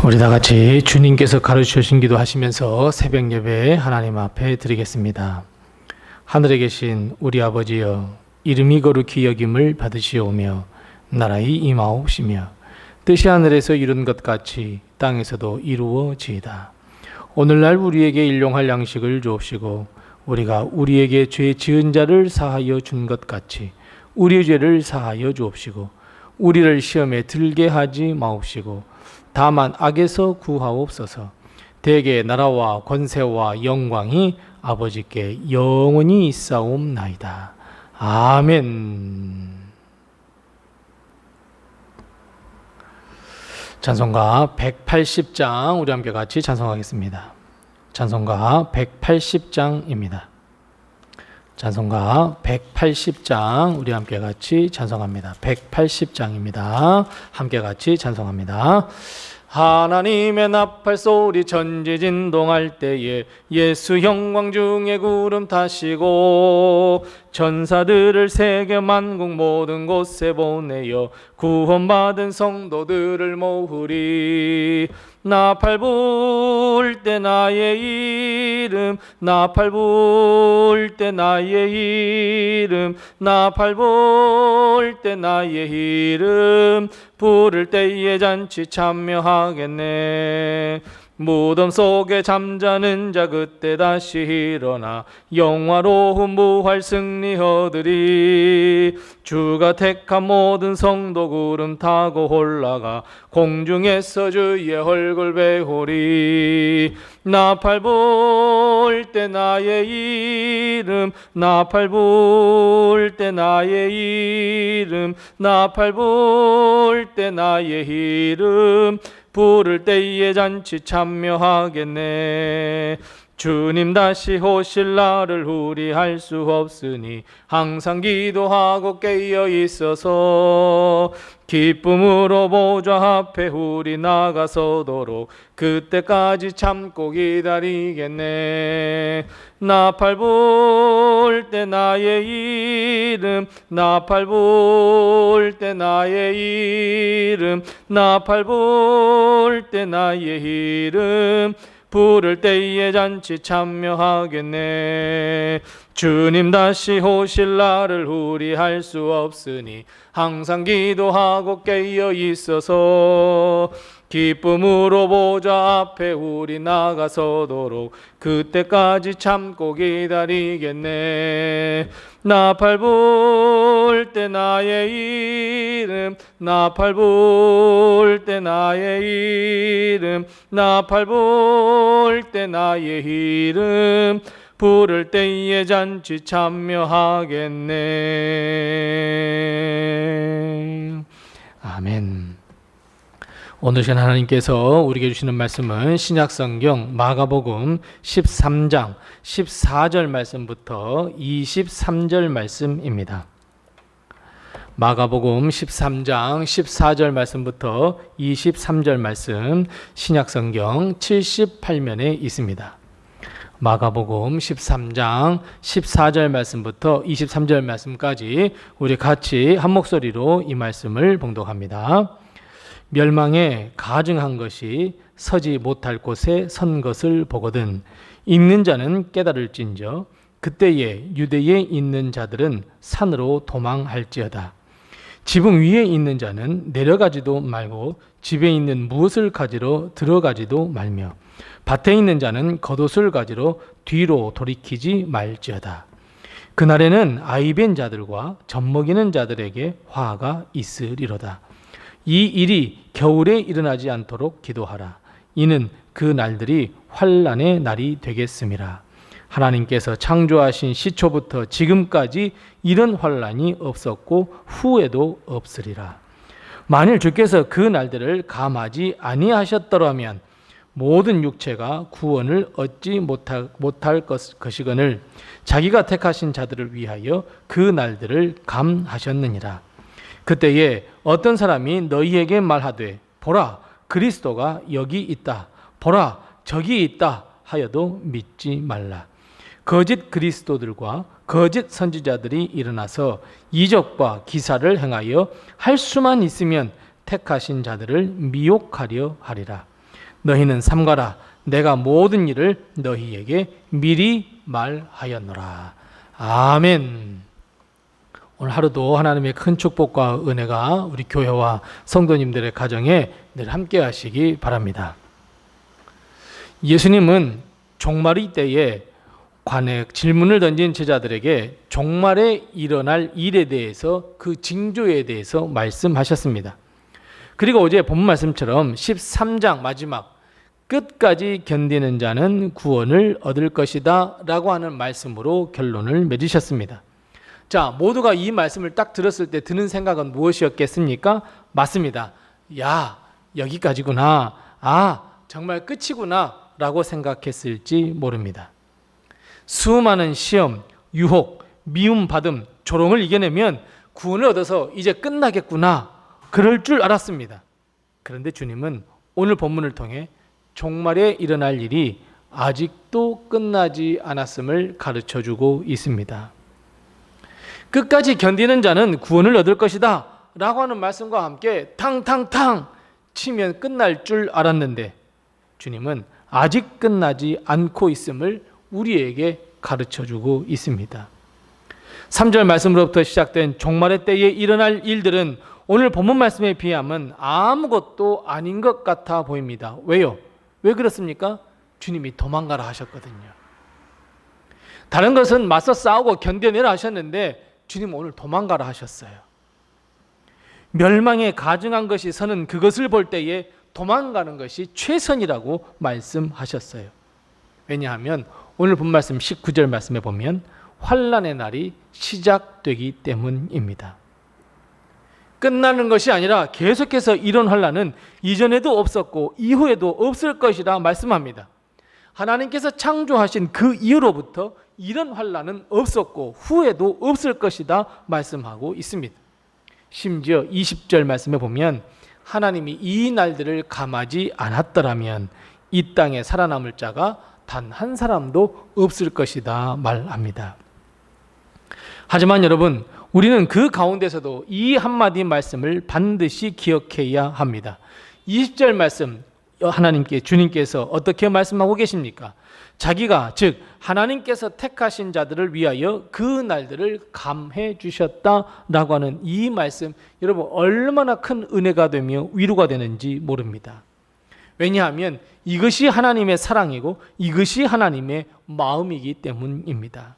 우리 다 같이 주님께서 가르쳐주신 기도 하시면서 새벽 예배 하나님 앞에 드리겠습니다. 하늘에 계신 우리 아버지여, 이름이 거룩히 여김을 받으시오며 나라의 임하옵시며 뜻이 하늘에서 이룬 것 같이 땅에서도 이루어지이다. 오늘날 우리에게 일용할 양식을 주옵시고 우리가 우리에게 죄 지은 자를 사하여 준 것 같이 우리의 죄를 사하여 주옵시고 우리를 시험에 들게 하지 마옵시고 다만 악에서 구하옵소서. 대개 나라와 권세와 영광이 아버지께 영원히 있사옵나이다. 아멘. 찬송가 180장 우리 함께 같이 찬송하겠습니다. 찬송가 180장입니다. 찬송가 180장 우리 함께 같이 찬송합니다. 180장입니다. 함께 같이 찬송합니다. 하나님의 나팔 소리 전지진동할 때에 예수 영광 중에 구름 타시고 천사들을 세계 만국 모든 곳에 보내어 구원받은 성도들을 모으리. 나팔 불 때 나의 이름, 나팔 불 때 나의 이름, 나팔 불 때 나의 이름, 부를 때에 잔치 참여하겠네. 무덤 속에 잠자는 자 그때 다시 일어나 영화로운 부활 승리 얻으리. 주가 택한 모든 성도 구름 타고 올라가 공중에서 주의 얼굴 배우리. 나팔 불 때 나의 이름, 나팔 불 때 나의 이름, 나팔 불 때 나의 이름, 부를 때에 잔치 참여하겠네. 주님 다시 오실 날을 우리 알 수 없으니 항상 기도하고 깨어 있어서 기쁨으로 보좌 앞에 우리 나가서도록 그때까지 참고 기다리겠네. 나팔 불 때 나의 이름, 나팔 불 때 나의 이름, 나팔 불 때 나의 이름, 부를 때에 잔치 참여하겠네. 주님 다시 오실 날을 우리 알 수 없으니 항상 기도하고 깨어 있어서 기쁨으로 보좌 앞에 우리 나가서도록 그때까지 참고 기다리겠네. 나팔 불 때 나의 이름, 나팔 불 때 나의 이름, 나팔 불 때 나의 이름, 부를 때에 잔치 참여하겠네. 아멘. 오늘 시간 하나님께서 우리에게 주시는 말씀은 신약성경 마가복음 13장 14절 말씀부터 23절 말씀입니다. 마가복음 13장 14절 말씀부터 23절 말씀 신약성경 78면에 있습니다. 마가복음 13장 14절 말씀부터 23절 말씀까지 우리 같이 한 목소리로 이 말씀을 봉독합니다. 멸망에 가증한 것이 서지 못할 곳에 선 것을 보거든 읽는 자는 깨달을진저 그때에 유대에 있는 자들은 산으로 도망할지어다. 지붕 위에 있는 자는 내려가지도 말고 집에 있는 무엇을 가지러 들어가지도 말며 밭에 있는 자는 겉옷을 가지러 뒤로 돌이키지 말지어다. 그날에는 아이벤 자들과 젖먹이는 자들에게 화가 있으리로다. 이 일이 겨울에 일어나지 않도록 기도하라. 이는 그 날들이 환난의 날이 되겠음이라. 하나님께서 창조하신 시초부터 지금까지 이런 환난이 없었고 후에도 없으리라. 만일 주께서 그 날들을 감하지 아니하셨더라면 모든 육체가 구원을 얻지 못할 것이거늘 자기가 택하신 자들을 위하여 그 날들을 감하셨느니라. 그때에 어떤 사람이 너희에게 말하되 보라 그리스도가 여기 있다, 보라 저기 있다 하여도 믿지 말라. 거짓 그리스도들과 거짓 선지자들이 일어나서 이적과 기사를 행하여 할 수만 있으면 택하신 자들을 미혹하려 하리라. 너희는 삼가라. 내가 모든 일을 너희에게 미리 말하였노라. 아멘. 오늘 하루도 하나님의 큰 축복과 은혜가 우리 교회와 성도님들의 가정에 늘 함께 하시기 바랍니다. 예수님은 종말의 때에 관에 질문을 던진 제자들에게 종말에 일어날 일에 대해서 그 징조에 대해서 말씀하셨습니다. 그리고 어제 본문 말씀처럼 13장 마지막 끝까지 견디는 자는 구원을 얻을 것이다 라고 하는 말씀으로 결론을 맺으셨습니다. 자, 모두가 이 말씀을 딱 들었을 때 드는 생각은 무엇이었겠습니까? 맞습니다. 야, 여기까지구나. 아, 정말 끝이구나 라고 생각했을지 모릅니다. 수많은 시험, 유혹, 미움받음, 조롱을 이겨내면 구원을 얻어서 이제 끝나겠구나, 그럴 줄 알았습니다. 그런데 주님은 오늘 본문을 통해 종말에 일어날 일이 아직도 끝나지 않았음을 가르쳐주고 있습니다. 끝까지 견디는 자는 구원을 얻을 것이다 라고 하는 말씀과 함께 탕탕탕 치면 끝날 줄 알았는데 주님은 아직 끝나지 않고 있음을 우리에게 가르쳐주고 있습니다. 3절 말씀으로부터 시작된 종말의 때에 일어날 일들은 오늘 본문 말씀에 비하면 아무것도 아닌 것 같아 보입니다. 왜요? 왜 그렇습니까? 주님이 도망가라 하셨거든요. 다른 것은 맞서 싸우고 견뎌내라 하셨는데 주님은 오늘 도망가라 하셨어요. 멸망에 가증한 것이 서는 그것을 볼 때에 도망가는 것이 최선이라고 말씀하셨어요. 왜냐하면 오늘 본 말씀 19절 말씀에 보면 환난의 날이 시작되기 때문입니다. 끝나는 것이 아니라 계속해서 이런 환난은 이전에도 없었고 이후에도 없을 것이라 말씀합니다. 하나님께서 창조하신 그 이후로부터 이런 환난은 없었고 후에도 없을 것이다 말씀하고 있습니다. 심지어 20절 말씀에 보면 하나님이 이 날들을 감하지 않았더라면 이 땅에 살아남을 자가 단 한 사람도 없을 것이다 말합니다. 하지만 여러분, 우리는 그 가운데서도 이 한마디 말씀을 반드시 기억해야 합니다. 20절 말씀, 주님께서 어떻게 말씀하고 계십니까? 자기가, 즉 하나님께서 택하신 자들을 위하여 그 날들을 감해 주셨다라고 하는 이 말씀, 여러분 얼마나 큰 은혜가 되며 위로가 되는지 모릅니다. 왜냐하면 이것이 하나님의 사랑이고 이것이 하나님의 마음이기 때문입니다.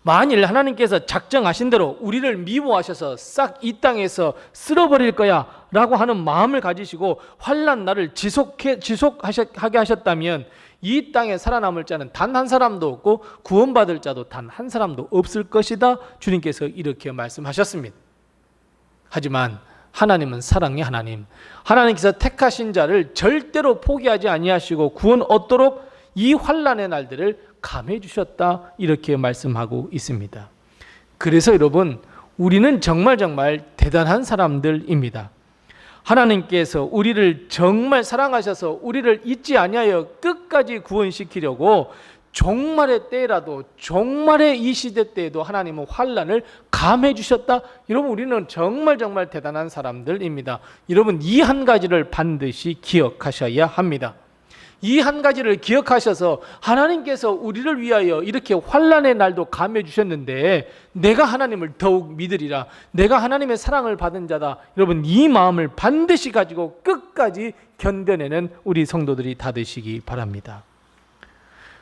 만일 하나님께서 작정하신 대로 우리를 미워하셔서 싹 이 땅에서 쓸어버릴 거야 라고 하는 마음을 가지시고 환난 날을 지속하게 하셨다면 이 땅에 살아남을 자는 단 한 사람도 없고 구원받을 자도 단 한 사람도 없을 것이다, 주님께서 이렇게 말씀하셨습니다. 하지만 하나님은 사랑의 하나님, 하나님께서 택하신 자를 절대로 포기하지 아니하시고 구원 얻도록 이 환난의 날들을 감해 주셨다, 이렇게 말씀하고 있습니다. 그래서 여러분, 우리는 정말 대단한 사람들입니다. 하나님께서 우리를 정말 사랑하셔서 우리를 잊지 아니하여 끝까지 구원시키려고 종말의 때라도, 종말의 이 시대 때에도 하나님은 환난을 감해 주셨다. 여러분, 우리는 정말 대단한 사람들입니다. 여러분, 이 한 가지를 반드시 기억하셔야 합니다. 이 한 가지를 기억하셔서 하나님께서 우리를 위하여 이렇게 환난의 날도 감해 주셨는데 내가 하나님을 더욱 믿으리라, 내가 하나님의 사랑을 받은 자다, 여러분 이 마음을 반드시 가지고 끝까지 견뎌내는 우리 성도들이 다 되시기 바랍니다.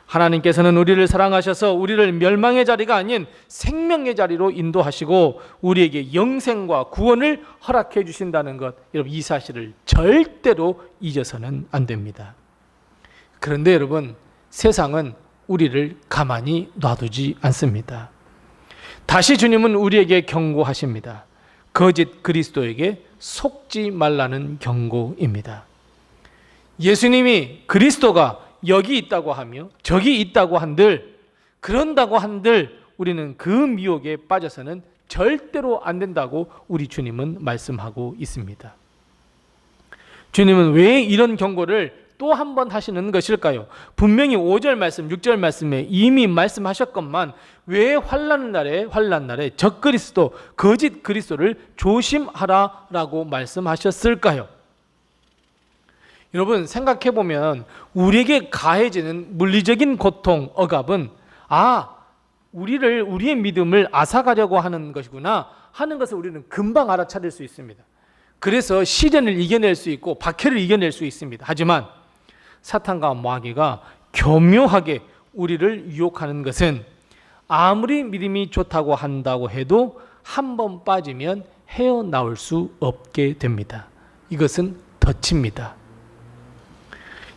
하나님께서는 우리를 사랑하셔서 우리를 멸망의 자리가 아닌 생명의 자리로 인도하시고 우리에게 영생과 구원을 허락해 주신다는 것, 여러분 이 사실을 절대로 잊어서는 안 됩니다. 그런데 여러분, 세상은 우리를 가만히 놔두지 않습니다. 다시 주님은 우리에게 경고하십니다. 거짓 그리스도에게 속지 말라는 경고입니다. 예수님이 그리스도가 여기 있다고 하며 저기 있다고 한들, 그런다고 한들 우리는 그 미혹에 빠져서는 절대로 안 된다고 우리 주님은 말씀하고 있습니다. 주님은 왜 이런 경고를 또 한 번 하시는 것일까요? 분명히 5절 말씀, 6절 말씀에 이미 말씀하셨건만 왜 환난 날에 적그리스도, 거짓 그리스도를 조심하라라고 말씀하셨을까요? 여러분 생각해 보면 우리에게 가해지는 물리적인 고통, 억압은 우리의 믿음을 앗아가려고 하는 것이구나 하는 것을 우리는 금방 알아차릴 수 있습니다. 그래서 시련을 이겨낼 수 있고 박해를 이겨낼 수 있습니다. 하지만 사탄과 마귀가 교묘하게 우리를 유혹하는 것은 아무리 믿음이 좋다고 한다고 해도 한 번 빠지면 헤어나올 수 없게 됩니다. 이것은 덫입니다.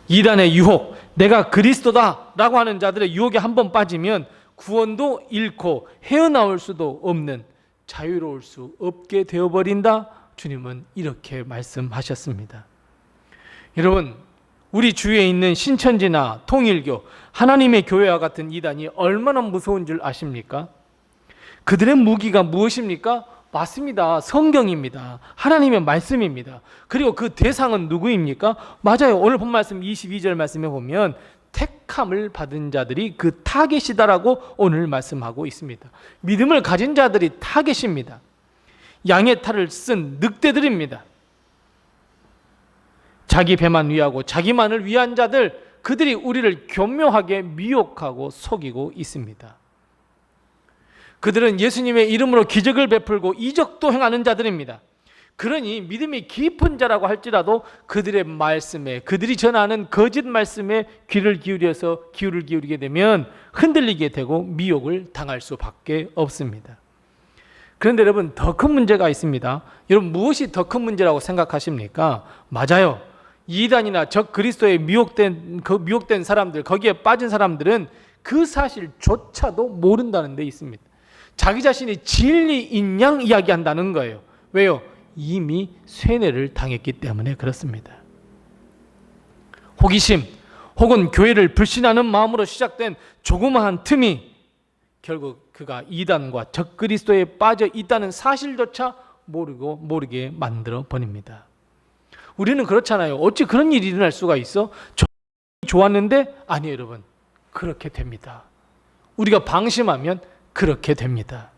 이단의 유혹, 내가 그리스도다 라고 하는 자들의 유혹에 한 번 빠지면 구원도 잃고 헤어나올 수도 없는, 자유로울 수 없게 되어버린다. 주님은 이렇게 말씀하셨습니다. 여러분, 우리 주위에 있는 신천지나 통일교, 하나님의 교회와 같은 이단이 얼마나 무서운 줄 아십니까? 그들의 무기가 무엇입니까? 맞습니다. 성경입니다. 하나님의 말씀입니다. 그리고 그 대상은 누구입니까? 맞아요. 오늘 본 말씀 22절 말씀에 보면 택함을 받은 자들이 그 타겟이다라고 오늘 말씀하고 있습니다. 믿음을 가진 자들이 타겟입니다. 양의 탈을 쓴 늑대들입니다. 자기 배만 위하고 자기만을 위한 자들, 그들이 우리를 교묘하게 미혹하고 속이고 있습니다. 그들은 예수님의 이름으로 기적을 베풀고 이적도 행하는 자들입니다. 그러니 믿음이 깊은 자라고 할지라도 그들의 말씀에, 그들이 전하는 거짓 말씀에 귀를 기울이게 되면 흔들리게 되고 미혹을 당할 수밖에 없습니다. 그런데 여러분, 더 큰 문제가 있습니다. 여러분, 무엇이 더 큰 문제라고 생각하십니까? 맞아요. 이단이나 적 그리스도에 미혹된 사람들, 거기에 빠진 사람들은 그 사실조차도 모른다는 데 있습니다. 자기 자신이 진리인 양 이야기한다는 거예요. 왜요? 이미 쇠뇌를 당했기 때문에 그렇습니다. 호기심 혹은 교회를 불신하는 마음으로 시작된 조그마한 틈이 결국 그가 이단과 적 그리스도에 빠져 있다는 사실조차 모르게 만들어 버립니다. 우리는 그렇잖아요. 어찌 그런 일이 일어날 수가 있어? 좋았는데? 아니에요, 여러분. 그렇게 됩니다. 우리가 방심하면 그렇게 됩니다.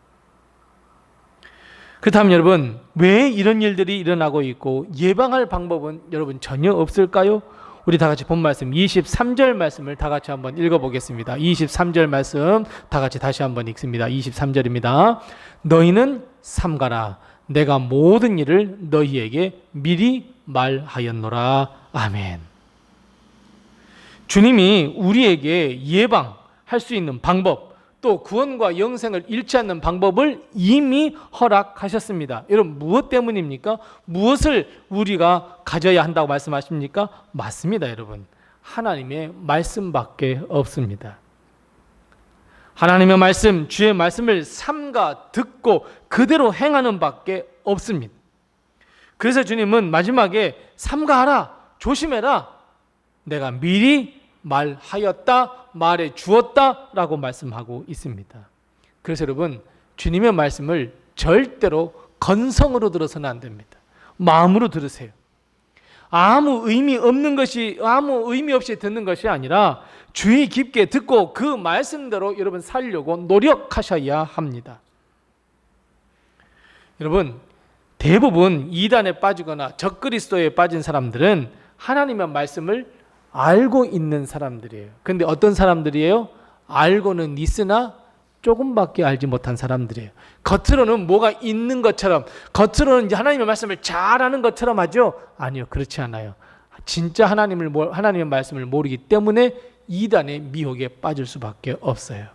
그렇다면 여러분, 왜 이런 일들이 일어나고 있고 예방할 방법은 여러분 전혀 없을까요? 우리 다 같이 본 말씀 23절 말씀을 다 같이 한번 읽어보겠습니다. 23절 말씀 다 같이 다시 한번 읽습니다. 23절입니다. 너희는 삼가라. 내가 모든 일을 너희에게 미리 말하였노라. 아멘. 주님이 우리에게 예방할 수 있는 방법, 또 구원과 영생을 잃지 않는 방법을 이미 허락하셨습니다. 여러분, 무엇 때문입니까? 무엇을 우리가 가져야 한다고 말씀하십니까? 맞습니다, 여러분. 하나님의 말씀밖에 없습니다. 하나님의 말씀, 주의 말씀을 삼가 듣고 그대로 행하는 밖에 없습니다. 그래서 주님은 마지막에 삼가하라, 조심해라, 내가 미리 말하였다, 말해 주었다 라고 말씀하고 있습니다. 그래서 여러분, 주님의 말씀을 절대로 건성으로 들어서는 안 됩니다. 마음으로 들으세요. 아무 의미 없이 듣는 것이 아니라 주의 깊게 듣고 그 말씀대로 여러분 살려고 노력하셔야 합니다. 여러분, 대부분 이단에 빠지거나 적그리스도에 빠진 사람들은 하나님의 말씀을 알고 있는 사람들이에요. 그런데 어떤 사람들이에요? 알고는 있으나 조금밖에 알지 못한 사람들이에요. 겉으로는 뭐가 있는 것처럼, 겉으로는 이제 하나님의 말씀을 잘 아는 것처럼 하죠? 아니요, 그렇지 않아요. 진짜 하나님의 말씀을 모르기 때문에 이단의 미혹에 빠질 수밖에 없어요.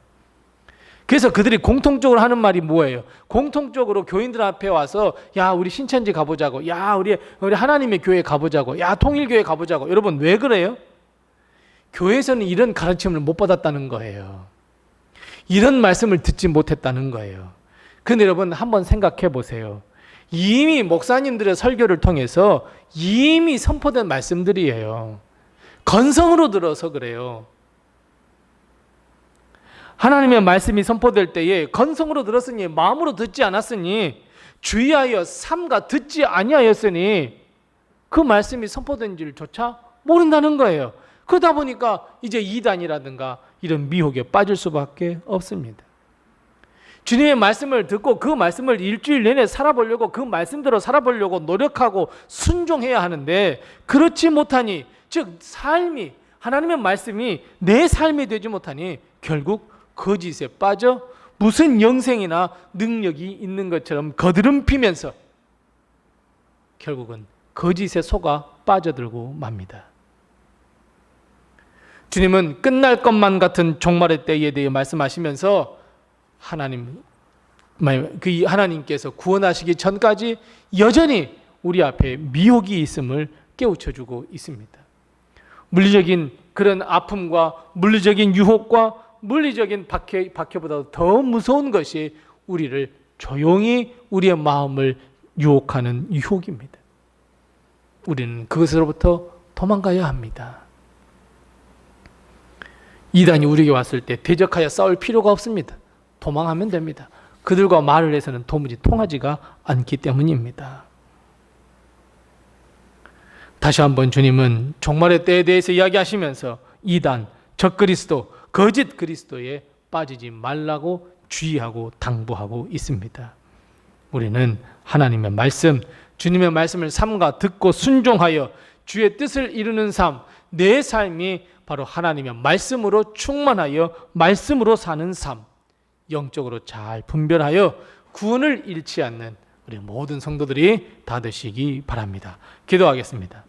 그래서 그들이 공통적으로 하는 말이 뭐예요? 공통적으로 교인들 앞에 와서 야, 우리 신천지 가보자고, 야, 우리 하나님의 교회 가보자고, 야, 통일교회 가보자고. 여러분, 왜 그래요? 교회에서는 이런 가르침을 못 받았다는 거예요. 이런 말씀을 듣지 못했다는 거예요. 그런데 여러분, 한번 생각해 보세요. 이미 목사님들의 설교를 통해서 이미 선포된 말씀들이에요. 건성으로 들어서 그래요. 하나님의 말씀이 선포될 때에 건성으로 들었으니, 마음으로 듣지 않았으니, 주의하여 삼가 듣지 아니하였으니 그 말씀이 선포된 줄조차 모른다는 거예요. 그러다 보니까 이제 이단이라든가 이런 미혹에 빠질 수밖에 없습니다. 주님의 말씀을 듣고 그 말씀을 일주일 내내 살아보려고, 그 말씀대로 살아보려고 노력하고 순종해야 하는데, 그렇지 못하니, 즉 삶이, 하나님의 말씀이 내 삶이 되지 못하니 결국 거짓에 빠져 무슨 영생이나 능력이 있는 것처럼 거드름피면서 결국은 거짓에 속아 빠져들고 맙니다. 주님은 끝날 것만 같은 종말의 때에 대해 말씀하시면서 하나님께서 구원하시기 전까지 여전히 우리 앞에 미혹이 있음을 깨우쳐주고 있습니다. 물리적인 그런 아픔과 물리적인 유혹과 물리적인 박해보다 더 무서운 것이 우리를 조용히 우리의 마음을 유혹하는 유혹입니다. 우리는 그것으로부터 도망가야 합니다. 이단이 우리에게 왔을 때 대적하여 싸울 필요가 없습니다. 도망하면 됩니다. 그들과 말을 해서는 도무지 통하지가 않기 때문입니다. 다시 한번 주님은 종말의 때에 대해서 이야기하시면서 이단, 적그리스도, 거짓 그리스도에 빠지지 말라고 주의하고 당부하고 있습니다. 우리는 하나님의 말씀, 주님의 말씀을 삼가 듣고 순종하여 주의 뜻을 이루는 삶, 내 삶이 바로 하나님의 말씀으로 충만하여 말씀으로 사는 삶, 영적으로 잘 분별하여 구원을 잃지 않는 우리 모든 성도들이 다 되시기 바랍니다. 기도하겠습니다.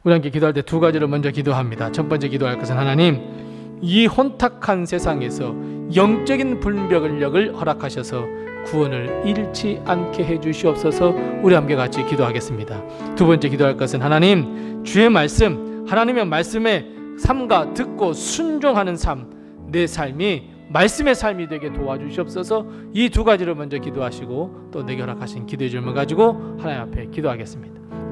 우리 함께 기도할 때 두 가지를 먼저 기도합니다. 첫 번째 기도할 것은 하나님, 이 혼탁한 세상에서 영적인 분별력을 허락하셔서 구원을 잃지 않게 해주시옵소서. 우리 함께 같이 기도하겠습니다. 두 번째 기도할 것은 하나님, 주의 말씀, 하나님의 말씀에 삼가 듣고 순종하는 삶, 내 삶이 말씀의 삶이 되게 도와주시옵소서. 이 두 가지를 먼저 기도하시고 또 내게 허락하신 기도의 질문 가지고 하나님 앞에 기도하겠습니다.